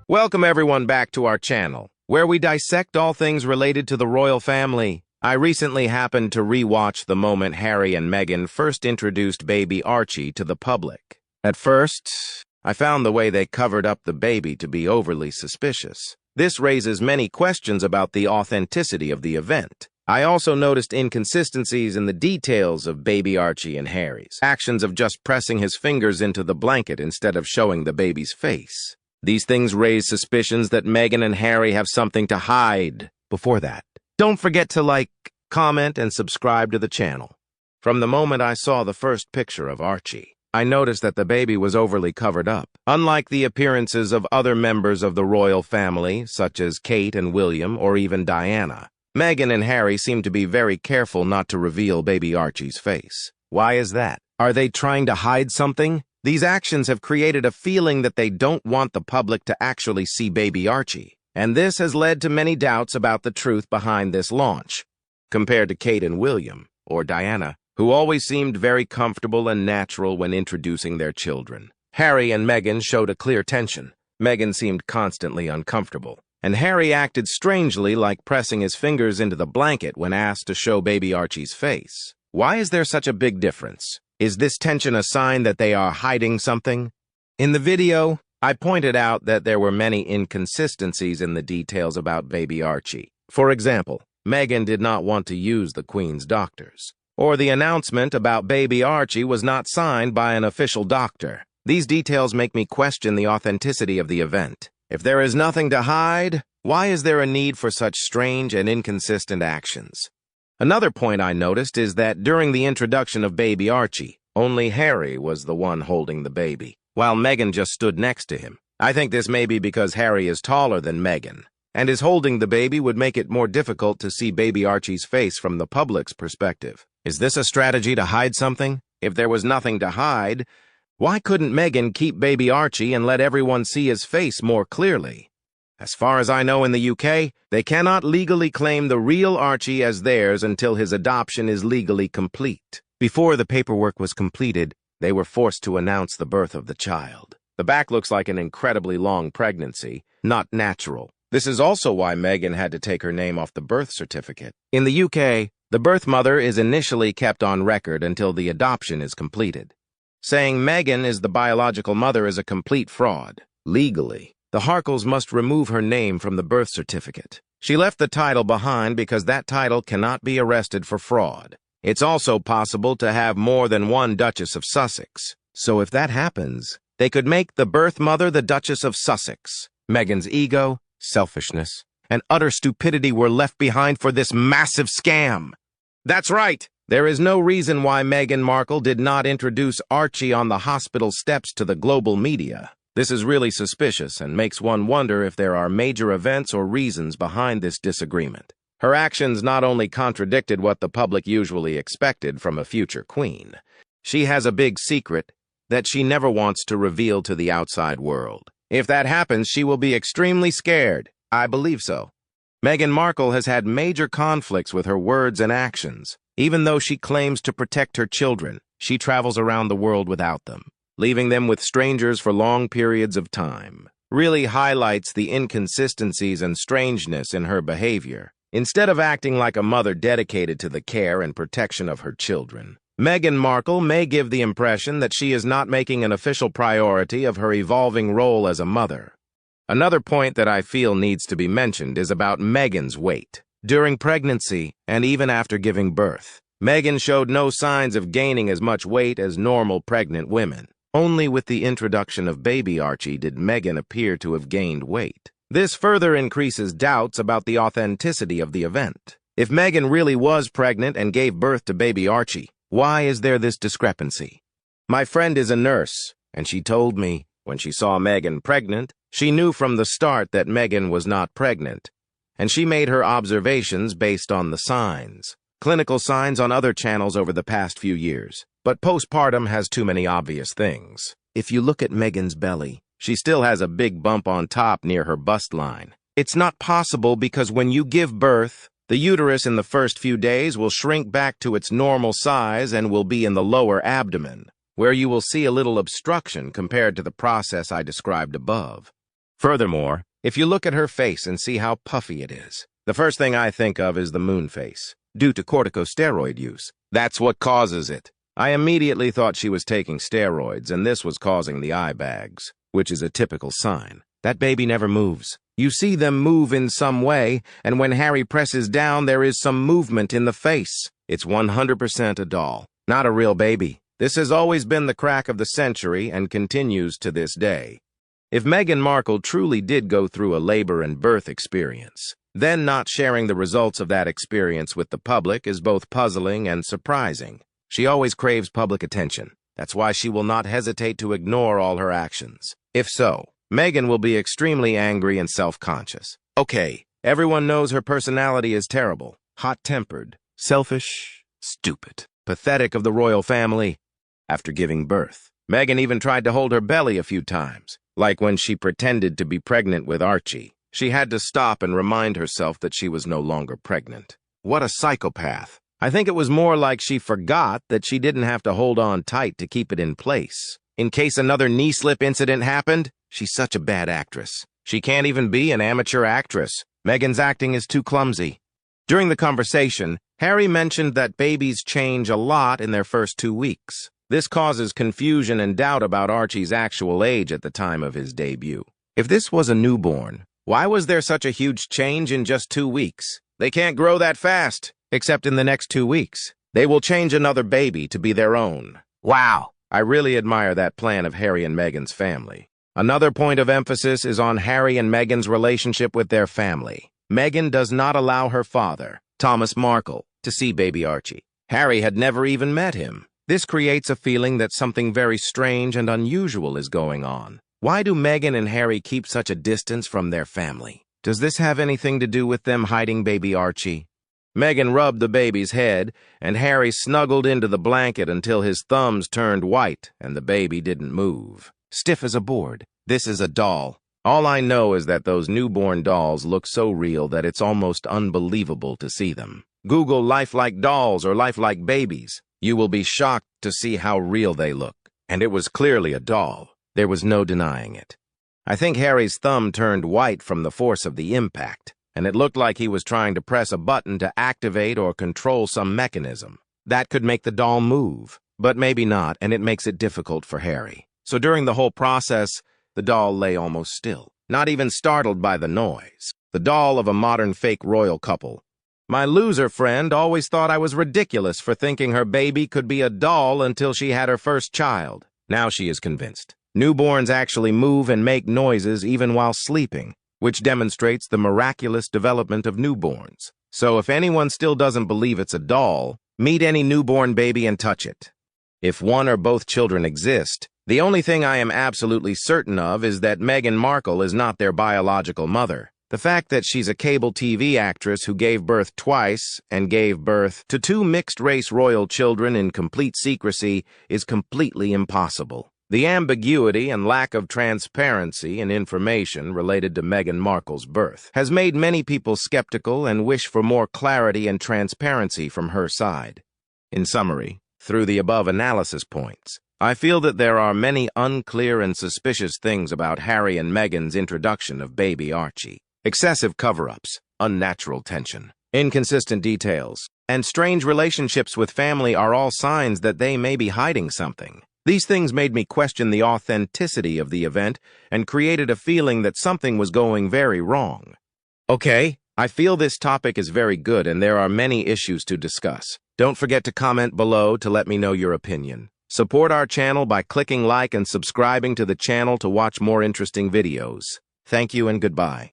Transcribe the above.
Welcome everyone back to our channel, where we dissect all things related to the royal family. I recently happened to re-watch the moment Harry and Meghan first introduced baby Archie to the public. At first, I found the way they covered up the baby to be overly suspicious. This raises many questions about the authenticity of the event. I also noticed inconsistencies in the details of baby Archie and Harry's actions of just pressing his fingers into the blanket instead of showing the baby's face. These things raise suspicions that Meghan and Harry have something to hide. Before that, don't forget to like, comment, and subscribe to the channel. From the moment I saw the first picture of Archie, I noticed that the baby was overly covered up. Unlike the appearances of other members of the royal family, such as Kate and William or even Diana, Meghan and Harry seem to be very careful not to reveal baby Archie's face. Why is that? Are they trying to hide something? These actions have created a feeling that they don't want the public to actually see baby Archie, and this has led to many doubts about the truth behind this launch. Compared to Kate and William, or Diana, who always seemed very comfortable and natural when introducing their children, Harry and Meghan showed a clear tension. Meghan seemed constantly uncomfortable, and Harry acted strangely, like pressing his fingers into the blanket when asked to show baby Archie's face. Why is there such a big difference? Is this tension a sign that they are hiding something? In the video, I pointed out that there were many inconsistencies in the details about baby Archie. For example, Meghan did not want to use the Queen's doctors, or the announcement about baby Archie was not signed by an official doctor. These details make me question the authenticity of the event. If there is nothing to hide, why is there a need for such strange and inconsistent actions? Another point I noticed is that during the introduction of baby Archie, only Harry was the one holding the baby, while Meghan just stood next to him. I think this may be because Harry is taller than Meghan, and his holding the baby would make it more difficult to see baby Archie's face from the public's perspective. Is this a strategy to hide something? If there was nothing to hide, why couldn't Meghan keep baby Archie and let everyone see his face more clearly? As far as I know, in the UK, they cannot legally claim the real Archie as theirs until his adoption is legally complete. Before the paperwork was completed, they were forced to announce the birth of the child. The back looks like an incredibly long pregnancy, not natural. This is also why Meghan had to take her name off the birth certificate. In the UK, the birth mother is initially kept on record until the adoption is completed. Saying Meghan is the biological mother is a complete fraud. Legally, the Markles must remove her name from the birth certificate. She left the title behind because that title cannot be arrested for fraud. It's also possible to have more than one Duchess of Sussex. So if that happens, they could make the birth mother the Duchess of Sussex. Meghan's ego, selfishness, and utter stupidity were left behind for this massive scam. That's right! There is no reason why Meghan Markle did not introduce Archie on the hospital steps to the global media. This is really suspicious and makes one wonder if there are major events or reasons behind this disagreement. Her actions not only contradicted what the public usually expected from a future queen, she has a big secret that she never wants to reveal to the outside world. If that happens, she will be extremely scared. I believe so. Meghan Markle has had major conflicts with her words and actions. Even though she claims to protect her children, she travels around the world without them, leaving them with strangers for long periods of time. Really highlights the inconsistencies and strangeness in her behavior. Instead of acting like a mother dedicated to the care and protection of her children, Meghan Markle may give the impression that she is not making an official priority of her evolving role as a mother. Another point that I feel needs to be mentioned is about Meghan's weight. During pregnancy, and even after giving birth, Meghan showed no signs of gaining as much weight as normal pregnant women. Only with the introduction of baby Archie did Meghan appear to have gained weight. This further increases doubts about the authenticity of the event. If Meghan really was pregnant and gave birth to baby Archie, why is there this discrepancy? My friend is a nurse, and she told me, when she saw Meghan pregnant, she knew from the start that Meghan was not pregnant, and she made her observations based on the signs. Clinical signs on other channels over the past few years, but postpartum has too many obvious things. If you look at Meghan's belly, she still has a big bump on top near her bust line. It's not possible because when you give birth, the uterus in the first few days will shrink back to its normal size and will be in the lower abdomen, where you will see a little obstruction compared to the process I described above. Furthermore, if you look at her face and see how puffy it is, the first thing I think of is the moon face, due to corticosteroid use. That's what causes it. I immediately thought she was taking steroids, and this was causing the eye bags, which is a typical sign. That baby never moves. You see them move in some way, and when Harry presses down, there is some movement in the face. It's 100% a doll, not a real baby. This has always been the crack of the century and continues to this day. If Meghan Markle truly did go through a labor and birth experience, then not sharing the results of that experience with the public is both puzzling and surprising. She always craves public attention. That's why she will not hesitate to ignore all her actions. If so, Meghan will be extremely angry and self-conscious. Okay, everyone knows her personality is terrible, hot-tempered, selfish, stupid, pathetic of the royal family. After giving birth, Meghan even tried to hold her belly a few times, like when she pretended to be pregnant with Archie. She had to stop and remind herself that she was no longer pregnant. What a psychopath. I think it was more like she forgot that she didn't have to hold on tight to keep it in place. In case another knee slip incident happened, she's such a bad actress. She can't even be an amateur actress. Meghan's acting is too clumsy. During the conversation, Harry mentioned that babies change a lot in their first 2 weeks. This causes confusion and doubt about Archie's actual age at the time of his debut. If this was a newborn, why was there such a huge change in just 2 weeks? They can't grow that fast, except in the next 2 weeks. They will change another baby to be their own. Wow! I really admire that plan of Harry and Meghan's family. Another point of emphasis is on Harry and Meghan's relationship with their family. Meghan does not allow her father, Thomas Markle, to see baby Archie. Harry had never even met him. This creates a feeling that something very strange and unusual is going on. Why do Meghan and Harry keep such a distance from their family? Does this have anything to do with them hiding baby Archie? Meghan rubbed the baby's head, and Harry snuggled into the blanket until his thumbs turned white and the baby didn't move. Stiff as a board. This is a doll. All I know is that those newborn dolls look so real that it's almost unbelievable to see them. Google lifelike dolls or lifelike babies. You will be shocked to see how real they look. And it was clearly a doll. There was no denying it. I think Harry's thumb turned white from the force of the impact, and it looked like he was trying to press a button to activate or control some mechanism. That could make the doll move, but maybe not, and it makes it difficult for Harry. So during the whole process, the doll lay almost still, not even startled by the noise. The doll of a modern fake royal couple. My loser friend always thought I was ridiculous for thinking her baby could be a doll until she had her first child. Now she is convinced. Newborns actually move and make noises even while sleeping, which demonstrates the miraculous development of newborns. So if anyone still doesn't believe it's a doll, meet any newborn baby and touch it. If one or both children exist, the only thing I am absolutely certain of is that Meghan Markle is not their biological mother. The fact that she's a cable TV actress who gave birth twice and gave birth to 2 mixed-race royal children in complete secrecy is completely impossible. The ambiguity and lack of transparency in information related to Meghan Markle's birth has made many people skeptical and wish for more clarity and transparency from her side. In summary, through the above analysis points, I feel that there are many unclear and suspicious things about Harry and Meghan's introduction of baby Archie. Excessive cover-ups, unnatural tension, inconsistent details, and strange relationships with family are all signs that they may be hiding something. These things made me question the authenticity of the event and created a feeling that something was going very wrong. Okay, I feel this topic is very good and there are many issues to discuss. Don't forget to comment below to let me know your opinion. Support our channel by clicking like and subscribing to the channel to watch more interesting videos. Thank you and goodbye.